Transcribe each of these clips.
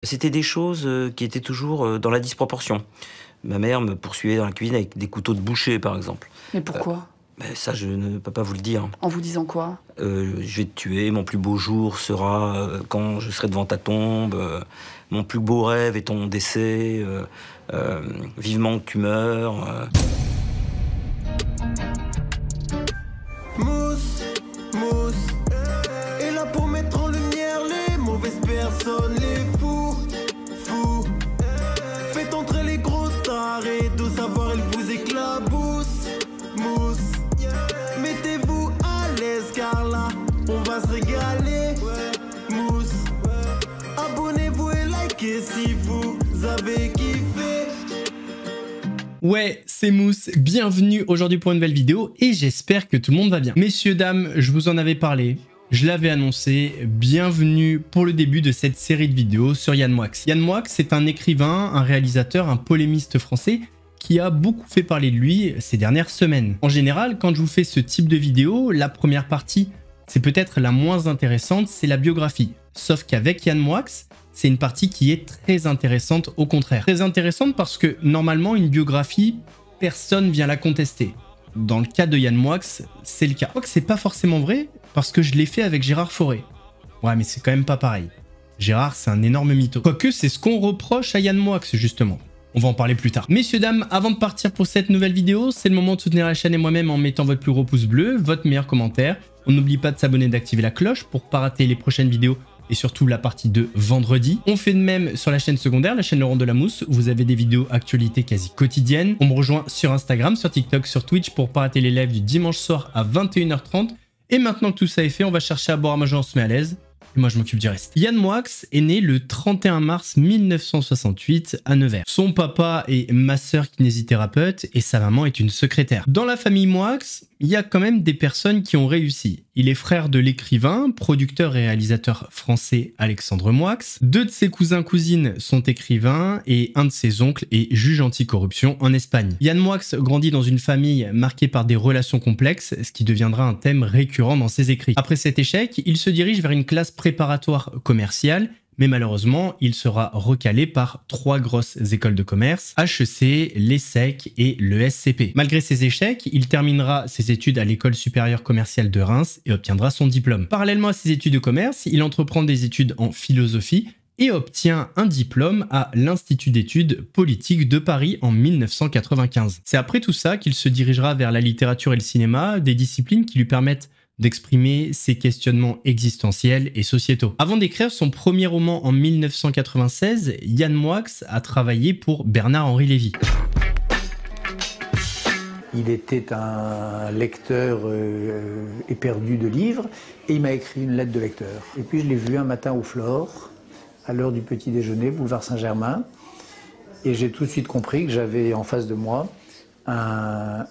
C'était des choses, qui étaient toujours, dans la disproportion. Ma mère me poursuivait dans la cuisine avec des couteaux de boucher, par exemple. Mais pourquoi? Ça, je ne peux pas vous le dire. En vous disant quoi? Je vais te tuer, mon plus beau jour sera, quand je serai devant ta tombe, mon plus beau rêve est ton décès, vivement que tu meurs. Mousse, mousse, est là pour mettre en lumière les mauvaises personnes, les fous, fous. Faites entrer les gros tarés, de savoir ils vous éclaboussent, mousse. Mettez-vous à l'aise car là, on va se régaler, mousse. Abonnez-vous et likez si vous avez kiffé. Ouais, c'est Mousse, bienvenue aujourd'hui pour une nouvelle vidéo et j'espère que tout le monde va bien. Messieurs, dames, je vous en avais parlé, je l'avais annoncé, bienvenue pour le début de cette série de vidéos sur Yann Moix. Yann Moix, c'est un écrivain, un réalisateur, un polémiste français qui a beaucoup fait parler de lui ces dernières semaines. En général, quand je vous fais ce type de vidéo, la première partie, c'est peut-être la moins intéressante, c'est la biographie. Sauf qu'avec Yann Moix, c'est une partie qui est très intéressante au contraire. Très intéressante parce que normalement, une biographie, personne vient la contester. Dans le cas de Yann Moix, c'est le cas. Je crois que c'est pas forcément vrai parce que je l'ai fait avec Gérard Fauré. Ouais, mais c'est quand même pas pareil. Gérard, c'est un énorme mytho. Quoique, c'est ce qu'on reproche à Yann Moix, justement. On va en parler plus tard. Messieurs, dames, avant de partir pour cette nouvelle vidéo, c'est le moment de soutenir la chaîne et moi-même en mettant votre plus gros pouce bleu, votre meilleur commentaire. On n'oublie pas de s'abonner et d'activer la cloche pour pas rater les prochaines vidéos et surtout la partie de vendredi. On fait de même sur la chaîne secondaire, la chaîne Laurent de la Mousse, où vous avez des vidéos actualités quasi quotidiennes. On me rejoint sur Instagram, sur TikTok, sur Twitch pour pas rater les lives du dimanche soir à 21h30. Et maintenant que tout ça est fait, on va chercher à boire à manger, on se met à l'aise. Et moi, je m'occupe du reste. Yann Moix est né le 31 mars 1968 à Nevers. Son papa est masseur-kinésithérapeute et sa maman est une secrétaire. Dans la famille Moix, il y a quand même des personnes qui ont réussi. Il est frère de l'écrivain, producteur et réalisateur français Alexandre Moix. Deux de ses cousins-cousines sont écrivains et un de ses oncles est juge anticorruption en Espagne. Yann Moix grandit dans une famille marquée par des relations complexes, ce qui deviendra un thème récurrent dans ses écrits. Après cet échec, il se dirige vers une classe préparatoire commerciale, mais malheureusement, il sera recalé par trois grosses écoles de commerce, HEC, l'ESSEC et le SCP. Malgré ses échecs, il terminera ses études à l'école supérieure commerciale de Reims et obtiendra son diplôme. Parallèlement à ses études de commerce, il entreprend des études en philosophie et obtient un diplôme à l'Institut d'études politiques de Paris en 1995. C'est après tout ça qu'il se dirigera vers la littérature et le cinéma, des disciplines qui lui permettent d'exprimer ses questionnements existentiels et sociétaux. Avant d'écrire son premier roman en 1996, Yann Moix a travaillé pour Bernard-Henri Lévy. Il était un lecteur éperdu de livres et il m'a écrit une lettre de lecteur. Et puis je l'ai vu un matin au Flore, à l'heure du petit déjeuner, boulevard Saint-Germain, et j'ai tout de suite compris que j'avais en face de moi un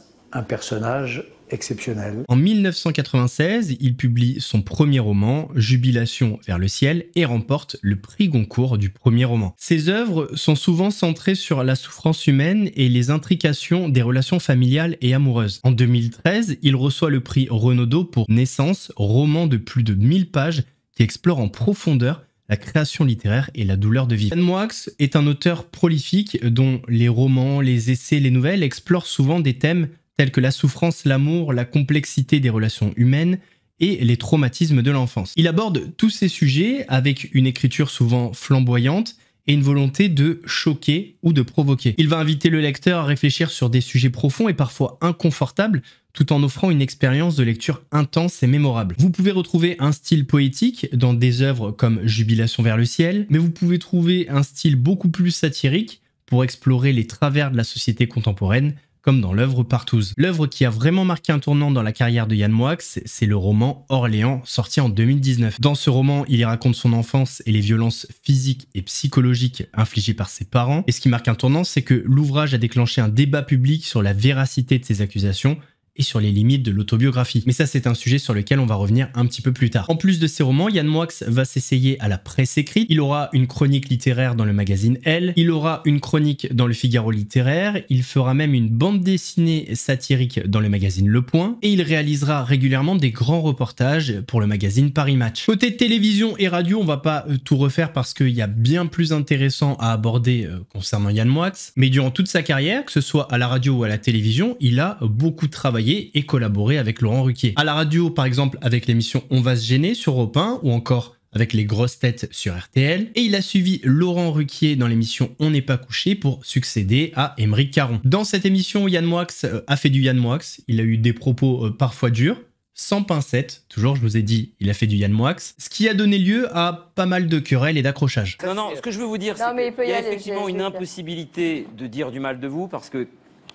personnage exceptionnel. En 1996, il publie son premier roman, Jubilation vers le ciel, et remporte le prix Goncourt du premier roman. Ses œuvres sont souvent centrées sur la souffrance humaine et les intrications des relations familiales et amoureuses. En 2013, il reçoit le prix Renaudot pour Naissance, roman de plus de 1000 pages qui explore en profondeur la création littéraire et la douleur de vivre. Yann Moix est un auteur prolifique dont les romans, les essais, les nouvelles explorent souvent des thèmes tels que la souffrance, l'amour, la complexité des relations humaines et les traumatismes de l'enfance. Il aborde tous ces sujets avec une écriture souvent flamboyante et une volonté de choquer ou de provoquer. Il va inviter le lecteur à réfléchir sur des sujets profonds et parfois inconfortables, tout en offrant une expérience de lecture intense et mémorable. Vous pouvez retrouver un style poétique dans des œuvres comme Jubilation vers le ciel, mais vous pouvez trouver un style beaucoup plus satirique pour explorer les travers de la société contemporaine, comme dans l'œuvre Partouze. L'œuvre qui a vraiment marqué un tournant dans la carrière de Yann Moix, c'est le roman Orléans, sorti en 2019. Dans ce roman, il y raconte son enfance et les violences physiques et psychologiques infligées par ses parents. Et ce qui marque un tournant, c'est que l'ouvrage a déclenché un débat public sur la véracité de ces accusations et sur les limites de l'autobiographie. Mais ça, c'est un sujet sur lequel on va revenir un petit peu plus tard. En plus de ses romans, Yann Moix va s'essayer à la presse écrite. Il aura une chronique littéraire dans le magazine Elle, il aura une chronique dans le Figaro littéraire, il fera même une bande dessinée satirique dans le magazine Le Point, et il réalisera régulièrement des grands reportages pour le magazine Paris Match. Côté télévision et radio, on va pas tout refaire parce qu'il y a bien plus intéressant à aborder concernant Yann Moix, mais durant toute sa carrière, que ce soit à la radio ou à la télévision, il a beaucoup travaillé et collaboré avec Laurent Ruquier. À la radio, par exemple, avec l'émission On va se gêner sur Europe 1, ou encore avec les grosses têtes sur RTL, et il a suivi Laurent Ruquier dans l'émission On n'est pas couché pour succéder à Aymeric Caron. Dans cette émission, Yann Moix a fait du Yann Moix, il a eu des propos parfois durs, sans pincettes, toujours je vous ai dit, il a fait du Yann Moix, ce qui a donné lieu à pas mal de querelles et d'accrochages. Non, ce que je veux vous dire, c'est qu'il y a effectivement une impossibilité de dire du mal de vous, parce que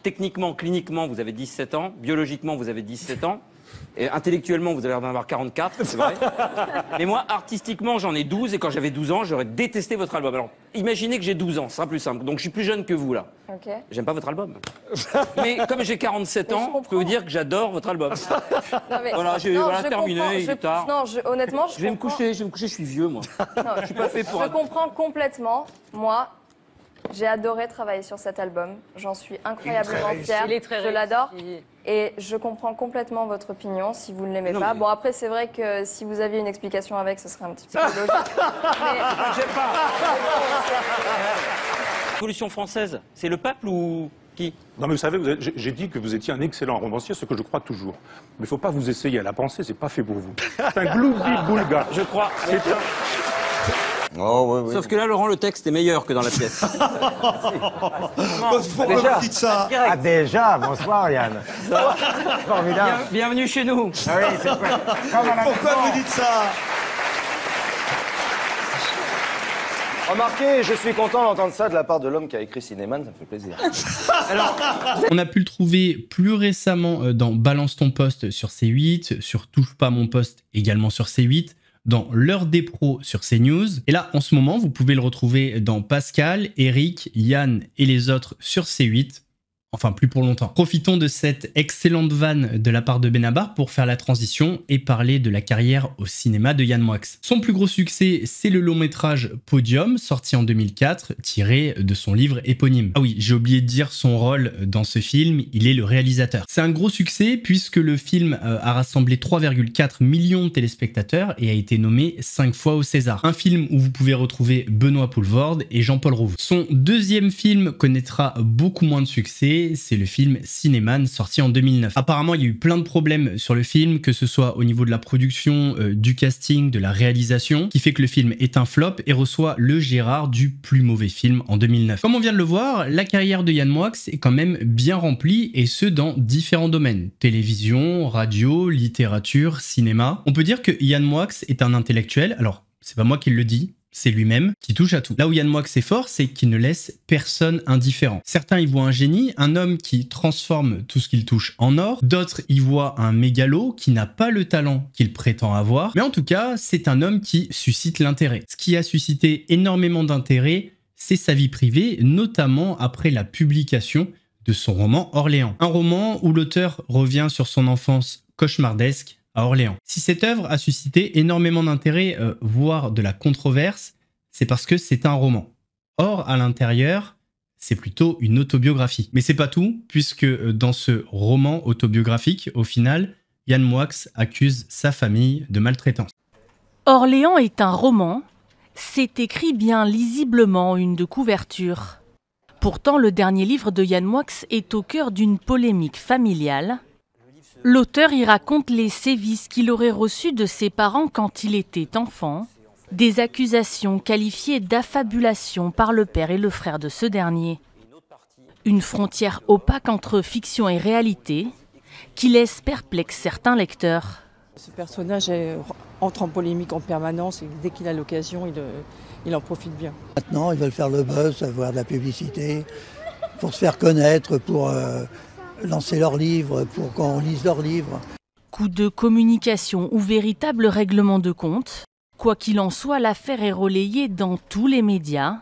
techniquement, cliniquement, vous avez 17 ans, biologiquement, vous avez 17 ans, et intellectuellement, vous avez l'air d'en avoir 44, c'est vrai. Mais moi, artistiquement, j'en ai 12, et quand j'avais 12 ans, j'aurais détesté votre album. Alors, imaginez que j'ai 12 ans, ce sera plus simple. Donc, je suis plus jeune que vous, là. Ok. J'aime pas votre album. Mais comme j'ai 47 ans, je peux vous dire que j'adore votre album. Non, mais... Voilà, j'ai terminé, il est tard. Non, honnêtement, je vais me coucher, je suis vieux, moi. Non, je suis pas fait pour... Je comprends complètement, moi... J'ai adoré travailler sur cet album, j'en suis incroyablement fière, je l'adore et je comprends complètement votre opinion si vous ne l'aimez pas. Bon après c'est vrai que si vous aviez une explication avec, ce serait un petit peu logique. Mais... J'aime pas. Révolution française, c'est le peuple ou qui? Non mais vous savez, j'ai dit que vous étiez un excellent romancier, ce que je crois toujours. Mais il ne faut pas vous essayer à la pensée, c'est pas fait pour vous. C'est un gloubi-boulga. Je crois. C'est un... Oh, oui. Sauf que là, Laurent, le texte est meilleur que dans la pièce. Pourquoi vous dites ça? Ah déjà, bonsoir Yann. Formidable. Bienvenue chez nous. Ah oui, c'est quoi? Pourquoi vous dites ça? Remarquez, je suis content d'entendre ça de la part de l'homme qui a écrit Cinéman, ça me fait plaisir. Alors, on a pu le trouver plus récemment dans Balance ton poste sur C8, sur Touche pas mon poste également sur C8, dans L'heure des pros sur CNews. Et là, en ce moment, vous pouvez le retrouver dans Pascal, Eric, Yann et les autres sur C8. Enfin, plus pour longtemps. Profitons de cette excellente vanne de la part de Benabar pour faire la transition et parler de la carrière au cinéma de Yann Moix. Son plus gros succès, c'est le long métrage Podium, sorti en 2004, tiré de son livre éponyme. Ah oui, j'ai oublié de dire son rôle dans ce film, il est le réalisateur. C'est un gros succès puisque le film a rassemblé 3,4 millions de téléspectateurs et a été nommé 5 fois au César. Un film où vous pouvez retrouver Benoît Poelvoorde et Jean-Paul Rouve. Son deuxième film connaîtra beaucoup moins de succès, c'est le film Cinéman, sorti en 2009. Apparemment, il y a eu plein de problèmes sur le film, que ce soit au niveau de la production, du casting, de la réalisation, qui fait que le film est un flop et reçoit le Gérard du plus mauvais film en 2009. Comme on vient de le voir, la carrière de Yann Moix est quand même bien remplie, et ce dans différents domaines. Télévision, radio, littérature, cinéma. On peut dire que Yann Moix est un intellectuel, alors c'est pas moi qui le dis, c'est lui-même qui touche à tout. Là où Yann Moix est fort, c'est qu'il ne laisse personne indifférent. Certains y voient un génie, un homme qui transforme tout ce qu'il touche en or. D'autres y voient un mégalo qui n'a pas le talent qu'il prétend avoir. Mais en tout cas, c'est un homme qui suscite l'intérêt. Ce qui a suscité énormément d'intérêt, c'est sa vie privée, notamment après la publication de son roman Orléans. Un roman où l'auteur revient sur son enfance cauchemardesque à Orléans. Si cette œuvre a suscité énormément d'intérêt, voire de la controverse, c'est parce que c'est un roman. Or, à l'intérieur, c'est plutôt une autobiographie. Mais c'est pas tout, puisque dans ce roman autobiographique, au final, Yann Moix accuse sa famille de maltraitance. Orléans est un roman, c'est écrit bien lisiblement une de couverture. Pourtant, le dernier livre de Yann Moix est au cœur d'une polémique familiale. L'auteur y raconte les sévices qu'il aurait reçus de ses parents quand il était enfant, des accusations qualifiées d'affabulation par le père et le frère de ce dernier. Une frontière opaque entre fiction et réalité qui laisse perplexe certains lecteurs. Ce personnage entre en polémique en permanence et dès qu'il a l'occasion, il en profite bien. Maintenant, ils veulent faire le buzz, avoir de la publicité, pour se faire connaître, pour lancer leurs livres, pour qu'on lise leurs livres. Coup de communication ou véritable règlement de compte, quoi qu'il en soit, l'affaire est relayée dans tous les médias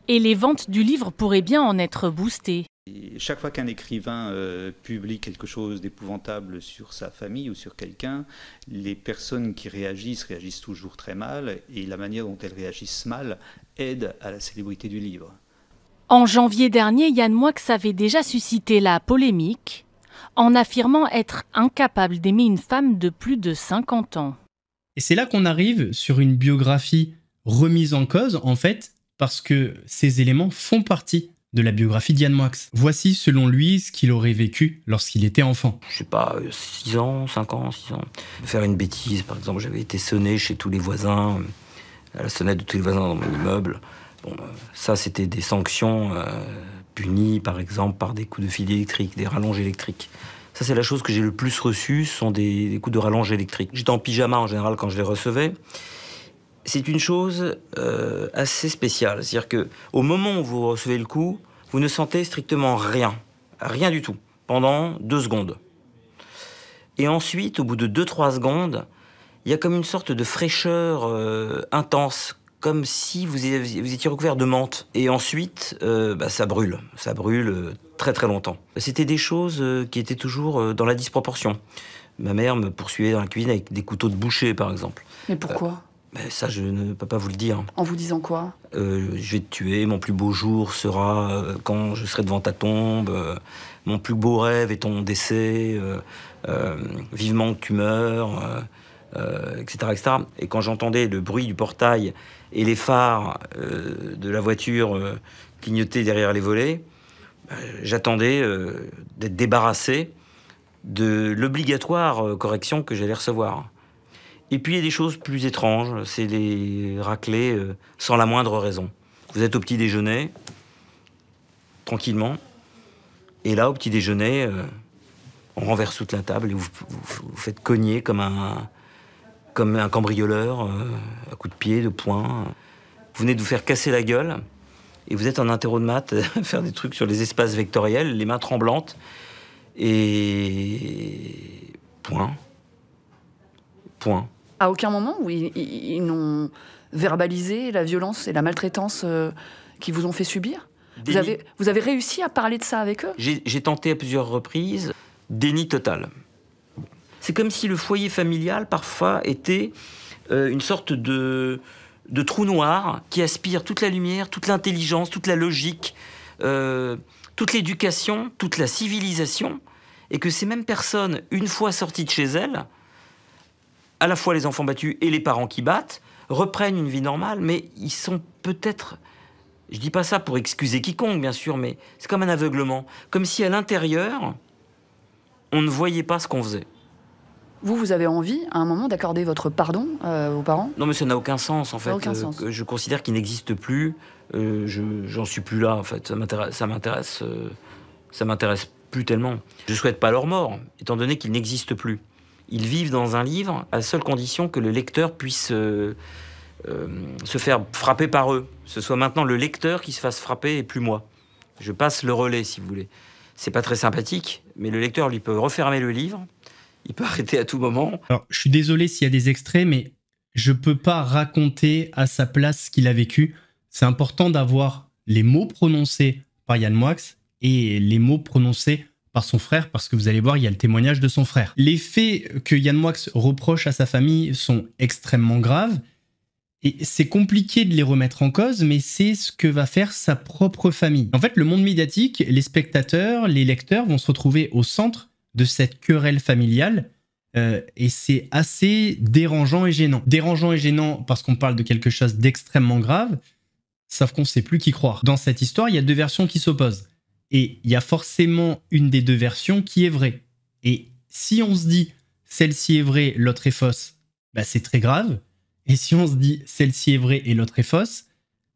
et les ventes du livre pourraient bien en être boostées. Et chaque fois qu'un écrivain publie quelque chose d'épouvantable sur sa famille ou sur quelqu'un, les personnes qui réagissent toujours très mal, et la manière dont elles réagissent mal aide à la célébrité du livre. En janvier dernier, Yann Moix avait déjà suscité la polémique en affirmant être incapable d'aimer une femme de plus de 50 ans. Et c'est là qu'on arrive sur une biographie remise en cause, en fait, parce que ces éléments font partie de la biographie d'Yann Moix. Voici, selon lui, ce qu'il aurait vécu lorsqu'il était enfant. Je sais pas, 6 ans, 5 ans, 6 ans. Faire une bêtise, par exemple, j'avais été sonné chez tous les voisins, à la sonnette de tous les voisins dans mon immeuble. Bon, ça, c'était des sanctions punies, par exemple, par des coups de fil électrique, des rallonges électriques. Ça, c'est la chose que j'ai le plus reçue, ce sont des coups de rallonge électrique. J'étais en pyjama, en général, quand je les recevais. C'est une chose assez spéciale. C'est-à-dire qu'au moment où vous recevez le coup, vous ne sentez strictement rien. Rien du tout. Pendant 2 secondes. Et ensuite, au bout de 2-3 secondes, il y a comme une sorte de fraîcheur intense, comme si vous étiez recouvert de menthe. Et ensuite, ça brûle. Ça brûle très très longtemps. C'était des choses qui étaient toujours dans la disproportion. Ma mère me poursuivait dans la cuisine avec des couteaux de boucher, par exemple. Mais pourquoi ça, je ne peux pas vous le dire. En vous disant quoi? Je vais te tuer, mon plus beau jour sera quand je serai devant ta tombe, mon plus beau rêve est ton décès, vivement que tu meurs, etc., etc. Et quand j'entendais le bruit du portail et les phares de la voiture clignoter derrière les volets, j'attendais d'être débarrassé de l'obligatoire correction que j'allais recevoir. Et puis il y a des choses plus étranges, c'est les raclés sans la moindre raison. Vous êtes au petit déjeuner, tranquillement, et là, au petit déjeuner, on renverse toute la table et vous faites cogner comme un cambrioleur, à coups de pied, de poing. Vous venez de vous faire casser la gueule, et vous êtes en interro de maths, à faire des trucs sur les espaces vectoriels, les mains tremblantes, et point. Point. À aucun moment où ils n'ont verbalisé la violence et la maltraitance qu'ils vous ont fait subir? Vous avez réussi à parler de ça avec eux? J'ai tenté à plusieurs reprises, déni total. C'est comme si le foyer familial, parfois, était une sorte de trou noir qui aspire toute la lumière, toute l'intelligence, toute la logique, toute l'éducation, toute la civilisation, et que ces mêmes personnes, une fois sorties de chez elles, à la fois les enfants battus et les parents qui battent, reprennent une vie normale, mais ils sont peut-être... Je dis pas ça pour excuser quiconque, bien sûr, mais c'est comme un aveuglement. Comme si à l'intérieur, on ne voyait pas ce qu'on faisait. Vous avez envie, à un moment, d'accorder votre pardon aux parents? Non, mais ça n'a aucun sens, en fait. Aucun sens. Je considère qu'il n'existe plus. J'en suis plus là, en fait. Ça m'intéresse plus tellement. Je souhaite pas leur mort, étant donné qu'ils n'existent plus. Ils vivent dans un livre à la seule condition que le lecteur puisse se faire frapper par eux. Ce soit maintenant le lecteur qui se fasse frapper et plus moi. Je passe le relais, si vous voulez. C'est pas très sympathique, mais le lecteur, lui, peut refermer le livre. Il peut arrêter à tout moment. Alors, je suis désolé s'il y a des extraits, mais je peux pas raconter à sa place ce qu'il a vécu. C'est important d'avoir les mots prononcés par Yann Moix et les mots prononcés par son frère, parce que vous allez voir, il y a le témoignage de son frère. Les faits que Yann Moix reproche à sa famille sont extrêmement graves, et c'est compliqué de les remettre en cause, mais c'est ce que va faire sa propre famille. En fait, le monde médiatique, les spectateurs, les lecteurs vont se retrouver au centre de cette querelle familiale, et c'est assez dérangeant et gênant. Dérangeant et gênant parce qu'on parle de quelque chose d'extrêmement grave, sauf qu'on ne sait plus qui croire. Dans cette histoire, il y a 2 versions qui s'opposent. Et il y a forcément une des 2 versions qui est vraie. Et si on se dit celle-ci est vraie, l'autre est fausse, bah c'est très grave. Et si on se dit celle-ci est vraie et l'autre est fausse,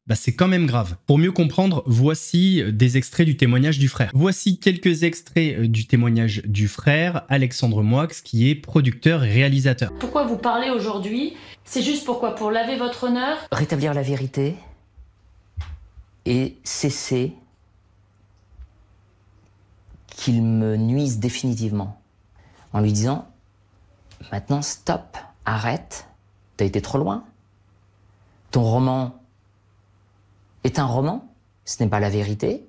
bah c'est quand même grave. Pour mieux comprendre, voici des extraits du témoignage du frère. Voici quelques extraits du témoignage du frère, Alexandre Moix, qui est producteur et réalisateur. Pourquoi vous parlez aujourd'hui? C'est juste pourquoi? Pour laver votre honneur? Rétablir la vérité et cesser qu'il me nuise définitivement. En lui disant, maintenant stop, arrête, t'as été trop loin. Ton roman est un roman, ce n'est pas la vérité.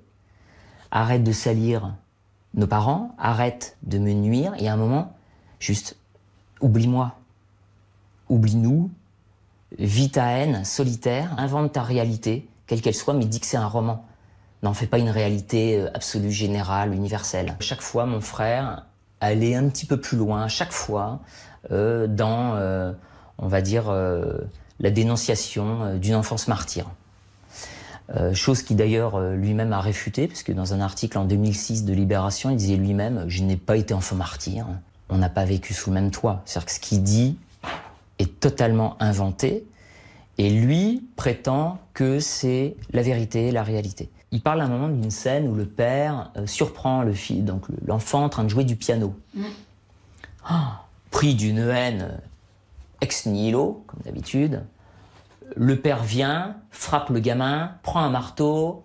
arrête de salir nos parents, arrête de me nuire, et à un moment, juste, oublie-moi, oublie-nous, vis ta haine solitaire, invente ta réalité, quelle qu'elle soit, mais dis que c'est un roman. N'en fais pas une réalité absolue, générale, universelle. Chaque fois, mon frère allait un petit peu plus loin, chaque fois, dans, on va dire, la dénonciation d'une enfance martyre. Chose qui d'ailleurs lui-même a réfuté, parce que dans un article en 2006 de Libération, il disait lui-même « Je n'ai pas été enfant martyr, on n'a pas vécu sous le même toit ». C'est-à-dire que ce qu'il dit est totalement inventé, et lui prétend que c'est la vérité, la réalité. Il parle à un moment d'une scène où le père surprend le fils, donc l'enfant en train de jouer du piano. Pris d'une haine ex nihilo, comme d'habitude, le père vient, frappe le gamin, prend un marteau,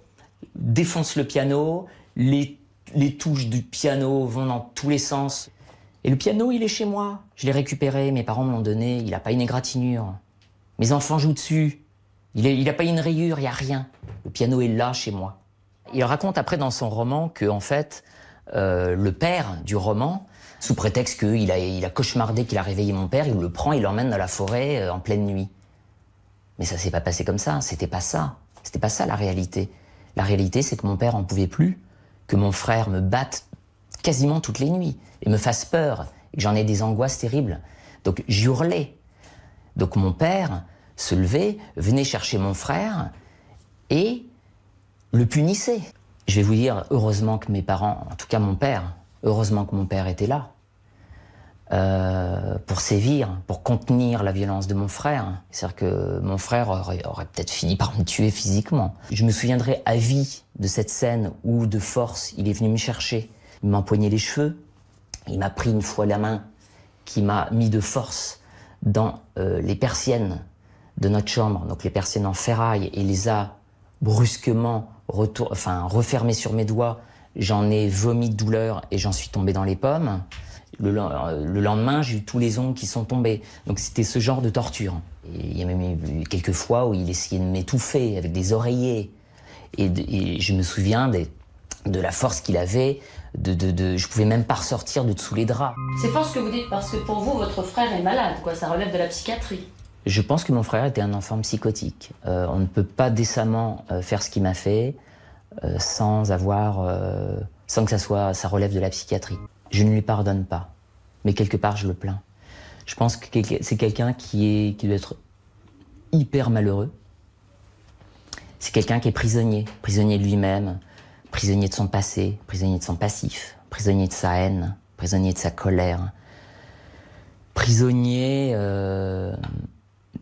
défonce le piano, les touches du piano vont dans tous les sens. Et le piano, il est chez moi. Je l'ai récupéré, mes parents me l'ont donné, il n'a pas une égratignure. Mes enfants jouent dessus. Il n'a pas une rayure, il n'y a rien. Le piano est là, chez moi. Il raconte après dans son roman que, en fait, le père du roman, sous prétexte qu'il a cauchemardé qu'il a réveillé mon père, il le prend, il l'emmène dans la forêt en pleine nuit. Mais ça s'est pas passé comme ça, c'était pas ça. C'était pas ça la réalité. La réalité, c'est que mon père en pouvait plus, que mon frère me batte quasiment toutes les nuits, et me fasse peur, et que j'en ai des angoisses terribles. Donc j'hurlais. Donc mon père se levait, venait chercher mon frère, et le punissait. Je vais vous dire, heureusement que mes parents, en tout cas mon père, heureusement que mon père était là, pour sévir, pour contenir la violence de mon frère. C'est-à-dire que mon frère aurait peut-être fini par me tuer physiquement. Je me souviendrai à vie de cette scène où, de force, il est venu me chercher. Il m'a empoigné les cheveux, il m'a pris une fois la main, qui m'a mis de force dans les persiennes de notre chambre, donc les persiennes en ferraille, et les a brusquement refermées sur mes doigts. J'en ai vomi de douleur et j'en suis tombé dans les pommes. Le lendemain, j'ai eu tous les ongles qui sont tombés. Donc c'était ce genre de torture. Et il y a même eu quelques fois où il essayait de m'étouffer avec des oreillers. Et je me souviens de la force qu'il avait. Je pouvais même pas ressortir de dessous les draps. C'est fort ce que vous dites, parce que pour vous, votre frère est malade, quoi. Ça relève de la psychiatrie. Je pense que mon frère était un enfant psychotique. On ne peut pas décemment faire ce qu'il m'a fait sans que ça relève de la psychiatrie. Je ne lui pardonne pas, mais quelque part je le plains. Je pense que c'est quelqu'un qui doit être hyper malheureux. C'est quelqu'un qui est prisonnier de lui-même, prisonnier de son passé, prisonnier de son passif, prisonnier de sa haine, prisonnier de sa colère, prisonnier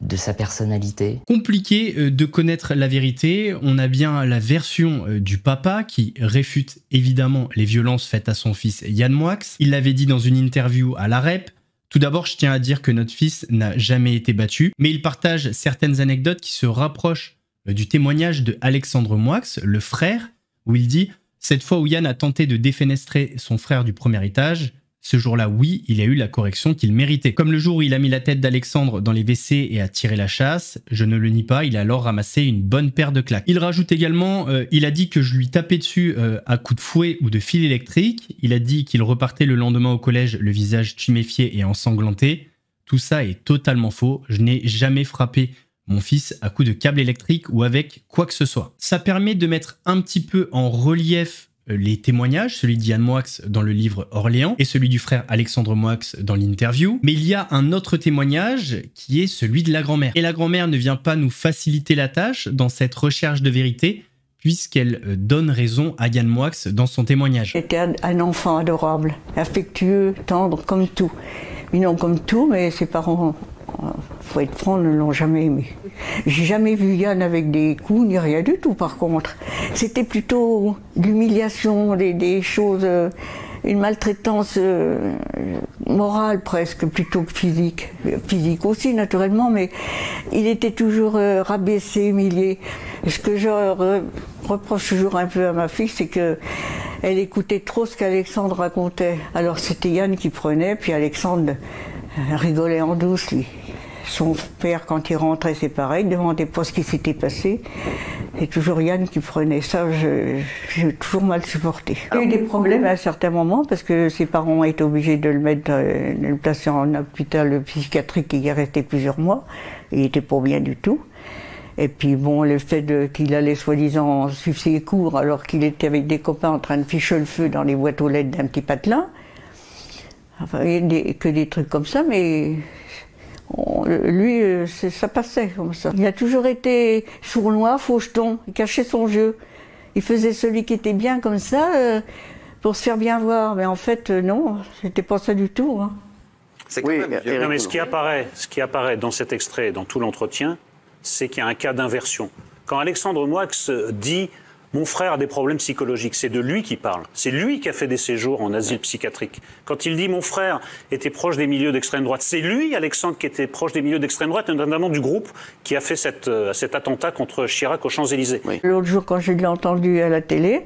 de sa personnalité. Compliqué de connaître la vérité. On a bien la version du papa qui réfute évidemment les violences faites à son fils Yann Moix. Il l'avait dit dans une interview à la REP. Tout d'abord, je tiens à dire que notre fils n'a jamais été battu, mais il partage certaines anecdotes qui se rapprochent du témoignage de Alexandre Moix, le frère, où il dit « Cette fois où Yann a tenté de défenestrer son frère du premier étage, ce jour-là, oui, il a eu la correction qu'il méritait. Comme le jour où il a mis la tête d'Alexandre dans les WC et a tiré la chasse, je ne le nie pas, il a alors ramassé une bonne paire de claques. » Il rajoute également, il a dit que je lui tapais dessus à coups de fouet ou de fil électrique. Il a dit qu'il repartait le lendemain au collège, le visage tuméfié et ensanglanté. Tout ça est totalement faux. Je n'ai jamais frappé mon fils à coups de câble électrique ou avec quoi que ce soit. Ça permet de mettre un petit peu en relief les témoignages, celui d'Yann Moix dans le livre Orléans et celui du frère Alexandre Moix dans l'interview. Mais il y a un autre témoignage qui est celui de la grand-mère. Et la grand-mère ne vient pas nous faciliter la tâche dans cette recherche de vérité, puisqu'elle donne raison à Yann Moix dans son témoignage. C'était un enfant adorable, affectueux, tendre, comme tout. Non, comme tout, mais ses parents, faut être franc, ne l'ont jamais aimé. J'ai jamais vu Yann avec des coups, ni rien du tout par contre. C'était plutôt l'humiliation, des choses, une maltraitance morale presque, plutôt que physique. Physique aussi naturellement, mais il était toujours rabaissé, humilié. Et ce que je reproche toujours un peu à ma fille, c'est que elle écoutait trop ce qu'Alexandre racontait. Alors c'était Yann qui prenait, puis Alexandre rigolait en douce, lui. Son père, quand il rentrait, c'est pareil, il ne demandait pas ce qui s'était passé. C'est toujours Yann qui prenait ça, j'ai toujours mal supporté. Il y a eu des problèmes à certains moments parce que ses parents ont été obligés de le placer en hôpital psychiatrique qui est resté plusieurs mois. Il n'était pas bien du tout. Et puis bon, le fait qu'il allait soi-disant suivre ses cours alors qu'il était avec des copains en train de ficher le feu dans les boîtes aux lettres d'un petit patelin. Enfin, il n'y a que des trucs comme ça, mais lui, ça passait comme ça. Il a toujours été sournois, faucheton, il cachait son jeu. Il faisait celui qui était bien comme ça pour se faire bien voir. Mais en fait, non, c'était pas ça du tout. Hein. Oui, non, mais ce qui apparaît dans cet extrait, dans tout l'entretien, c'est qu'il y a un cas d'inversion. Quand Alexandre Moix dit « mon frère a des problèmes psychologiques », c'est de lui qui parle. C'est lui qui a fait des séjours en asile psychiatrique. Quand il dit « mon frère était proche des milieux d'extrême droite », c'est lui, Alexandre, qui était proche des milieux d'extrême droite, et notamment du groupe qui a fait cet attentat contre Chirac aux Champs-Élysées. Oui. L'autre jour, quand je l'ai entendu à la télé,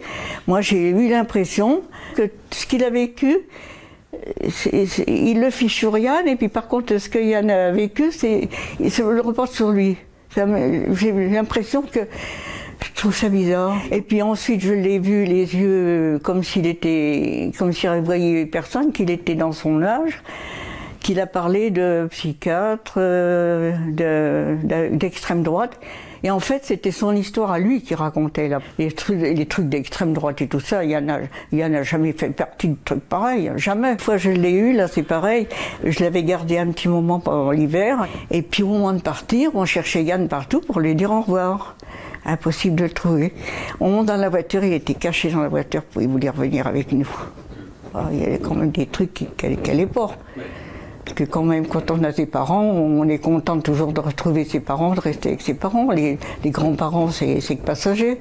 moi j'ai eu l'impression que ce qu'il a vécu, il le fiche sur Yann, et puis par contre, ce que Yann a vécu, il se le reporte sur lui. J'ai l'impression que je trouve ça bizarre. Et puis ensuite, je l'ai vu les yeux comme s'il ne voyait personne, qu'il était dans son âge, qu'il a parlé de psychiatre, d'extrême droite. Et en fait, c'était son histoire à lui qui racontait là. Les trucs d'extrême droite et tout ça. Il n'a jamais fait partie de trucs pareils, jamais. Une fois je l'ai eu, là c'est pareil. Je l'avais gardé un petit moment pendant l'hiver. Et puis au moment de partir, on cherchait Yann partout pour lui dire au revoir. Impossible de le trouver. On monte dans la voiture, il était caché dans la voiture, il voulait revenir avec nous. Alors, il y avait quand même des trucs qu'elle n'allait pas. Parce que quand même, quand on a ses parents, on est content toujours de retrouver ses parents, de rester avec ses parents. Les grands-parents, c'est que passager.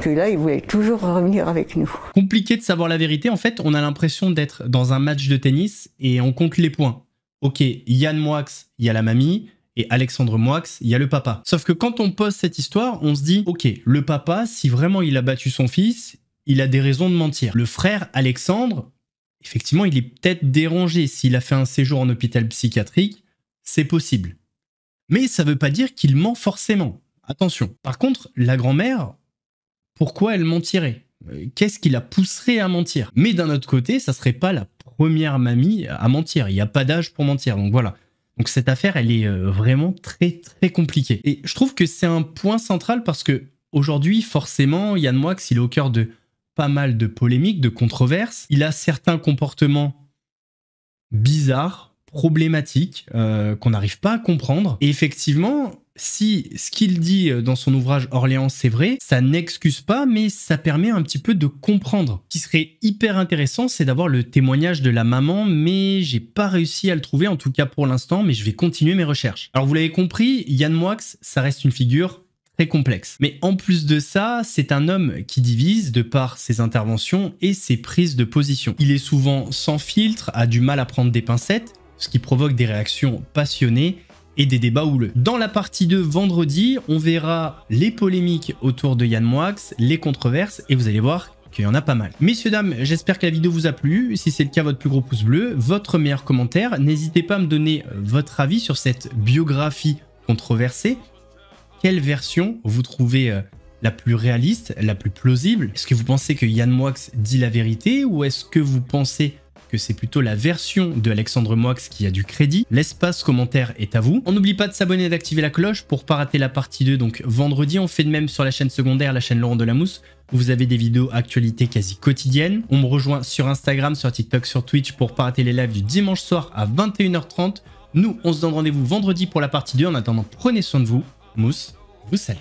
Puis là, ils voulaient toujours revenir avec nous. Compliqué de savoir la vérité. En fait, on a l'impression d'être dans un match de tennis et on compte les points. Ok, Yann Moix, il y a la mamie. Et Alexandre Moix, il y a le papa. Sauf que quand on pose cette histoire, on se dit, ok, le papa, si vraiment il a battu son fils, il a des raisons de mentir. Le frère Alexandre, effectivement, il est peut-être dérangé. S'il a fait un séjour en hôpital psychiatrique, c'est possible. Mais ça ne veut pas dire qu'il ment forcément. Attention. Par contre, la grand-mère, pourquoi elle mentirait? Qu'est-ce qui la pousserait à mentir? Mais d'un autre côté, ça ne serait pas la première mamie à mentir. Il n'y a pas d'âge pour mentir, donc voilà. Donc cette affaire, elle est vraiment très très compliquée. Et je trouve que c'est un point central parce que aujourd'hui, forcément, Yann Moix, il est au cœur de pas mal de polémiques, de controverses. Il a certains comportements bizarres, problématiques, qu'on n'arrive pas à comprendre. Et effectivement, si ce qu'il dit dans son ouvrage Orléans, c'est vrai, ça n'excuse pas, mais ça permet un petit peu de comprendre. Ce qui serait hyper intéressant, c'est d'avoir le témoignage de la maman, mais j'ai pas réussi à le trouver, en tout cas pour l'instant, mais je vais continuer mes recherches. Alors vous l'avez compris, Yann Moix, ça reste une figure très complexe. Mais en plus de ça, c'est un homme qui divise de par ses interventions et ses prises de position. Il est souvent sans filtre, a du mal à prendre des pincettes, ce qui provoque des réactions passionnées et des débats houleux. Dans la partie 2, vendredi, on verra les polémiques autour de Yann Moix, les controverses, et vous allez voir qu'il y en a pas mal. Messieurs, dames, j'espère que la vidéo vous a plu. Si c'est le cas, votre plus gros pouce bleu, votre meilleur commentaire. N'hésitez pas à me donner votre avis sur cette biographie controversée. Quelle version vous trouvez la plus réaliste, la plus plausible? Est-ce que vous pensez que Yann Moix dit la vérité ou est-ce que vous pensez que c'est plutôt la version de Alexandre Moix qui a du crédit? L'espace commentaire est à vous. On n'oublie pas de s'abonner et d'activer la cloche pour pas rater la partie 2. Donc vendredi, on fait de même sur la chaîne secondaire, la chaîne Laurent Delamousse, où vous avez des vidéos actualités quasi quotidiennes. On me rejoint sur Instagram, sur TikTok, sur Twitch pour pas rater les lives du dimanche soir à 21h30. Nous, on se donne rendez-vous vendredi pour la partie 2. En attendant, prenez soin de vous. Mousse vous salue.